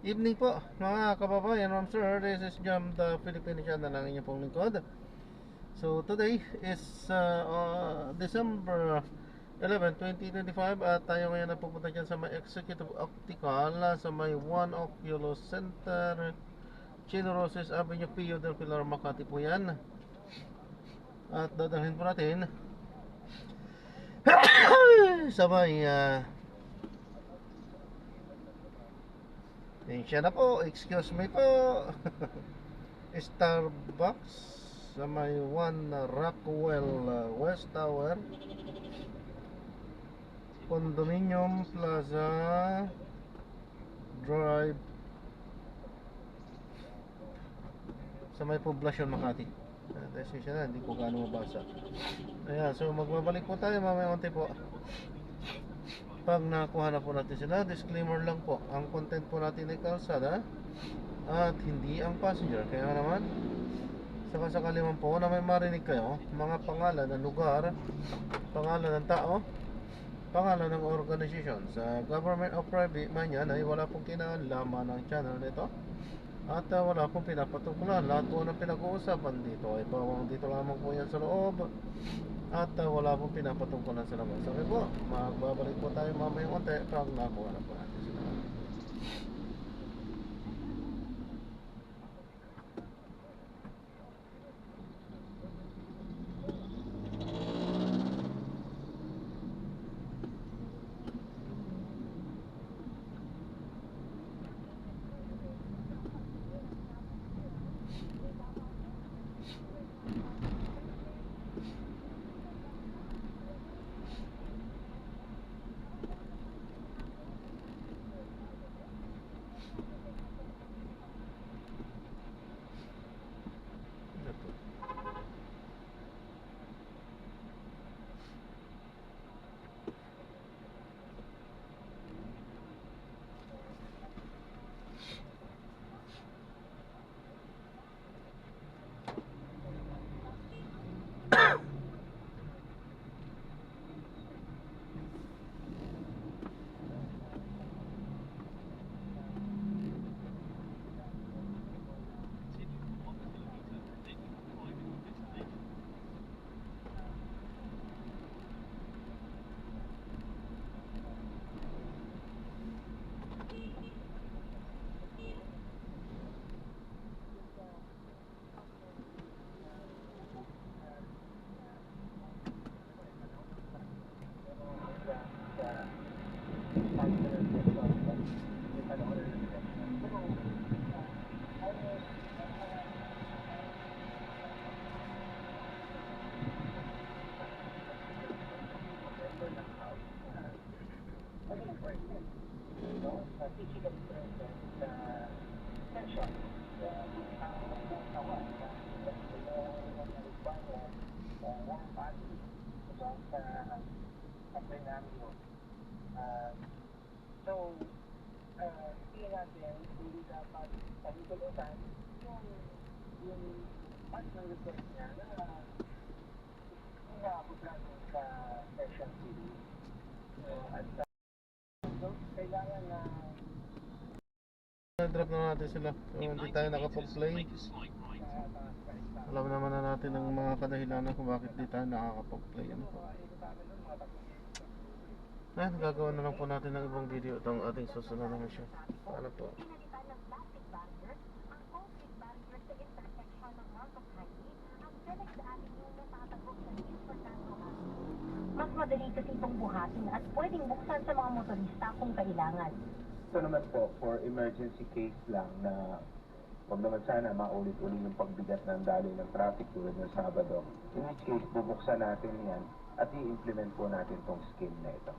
Evening po mga kababayan, I'm sir. This is Jam, the Philippine channel ng inyong pong lingkod. So today is December 11, 2025 at tayo ngayon na pupunta dyan sa may Executive Optical sa may One Oculus Center, Chino Roses Avenue, Pio del Pilar, Makati po yan. At dadalhin po natin sa may siya na po, excuse me po. Starbucks sa may One Rockwell West Tower, Condominium Plaza Drive sa may Poblacion, Makati. Siya na, hindi ko gaano mabasa. Ayan, so magbabalik po tayo mamaya unti po. Pag nakuha na po natin sila, disclaimer lang po, ang content po natin ay kalsada at hindi ang passenger. Kaya naman, sakasakali man po na may marinig kayo, mga pangalan ng lugar, pangalan ng tao, pangalan ng organization, sa government o private man yan, ay wala pong kinalaman ng channel nito. At wala pong pinapatukulan. Lahat po ng pinag-uusapan dito ay bawang dito lamang po yan sa loob. At wala pong pinapatungkulan sa labas. Okay po, magbabalik po tayo mamaya konti pag nakuha na po natin sila. Hindi natin, hindi dapat pagtulutan yung part ng request niya na inaabot natin sa session series. At kailangan na drop na natin sila. So, hindi tayo nakapag-play. Alam naman na natin ang mga kadahilanan kung bakit di tayo nakakapag-play. Ano po? Gagawa na lang po natin ng ibang video itong ating susunod na mission. Ano po? Mas madali kasi itong buhatin at pwedeng buksan sa mga motorista kung kailangan. Ito naman po, for emergency case lang na huwag naman sana maulit-ulit yung pagbigat ng daloy ng traffic tulad ng Sabado. In which case, bubuksan natin yan at i-implement po natin itong scheme na ito.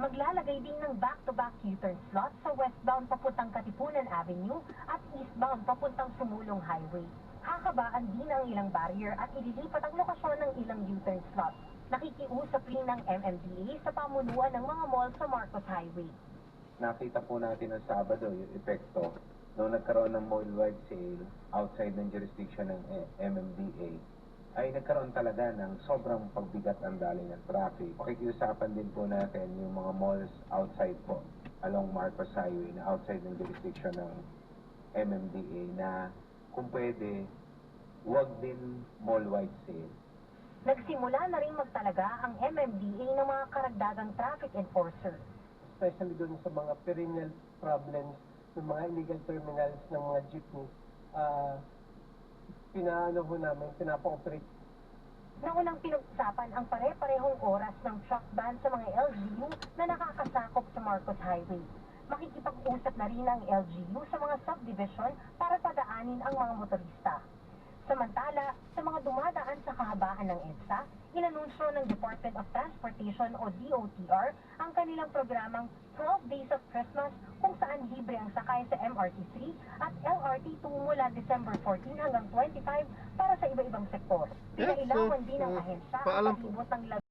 Maglalagay din ng back-to-back U-turn slot sa westbound papuntang Katipunan Avenue at eastbound papuntang Sumulong Highway. Hakabaan din ang ilang barrier at ililipat ang lokasyon ng ilang U-turn slot. Nakikiusap rin ng MMDA sa pamunuan ng mga mall sa Marcos Highway. Nakita po natin ng Sabado yung epekto nung nagkaroon ng mall-wide sale outside ng jurisdiction ng MMDA. ay nagkaroon talaga ng sobrang pagbigat ng daloy ng traffic. Pakikiusapan din po natin yung mga malls outside po, along Marcos Highway, na outside ng jurisdiction ng MMDA, na kung pwede, huwag din mall-wide sale. Nagsimula na rin magtalaga ang MMDA ng mga karagdagang traffic enforcer. Especially doon sa mga perennial problems ng mga illegal terminals ng mga jeepney, pinapa-operate. Naunang pinag-usapan ang pare-parehong oras ng truck ban sa mga LGU na nakakasakop sa Marcos Highway. Makikipag-usap na rin ang LGU sa mga subdivision para padaanin ang mga motorista. Samantala, sa mga dumadaan sa kahabaan ng EDSA, inanunsyo ng Department of Transportation o DOTR ang kanilang programang 12 Days of Christmas kung saan libre ang sakay sa MRT3 at LRT2 mula December 14 hanggang 25 para sa iba-ibang sektor. Yeah, Pinailawan so, din ng ahensya ang paalam po. paglibot ng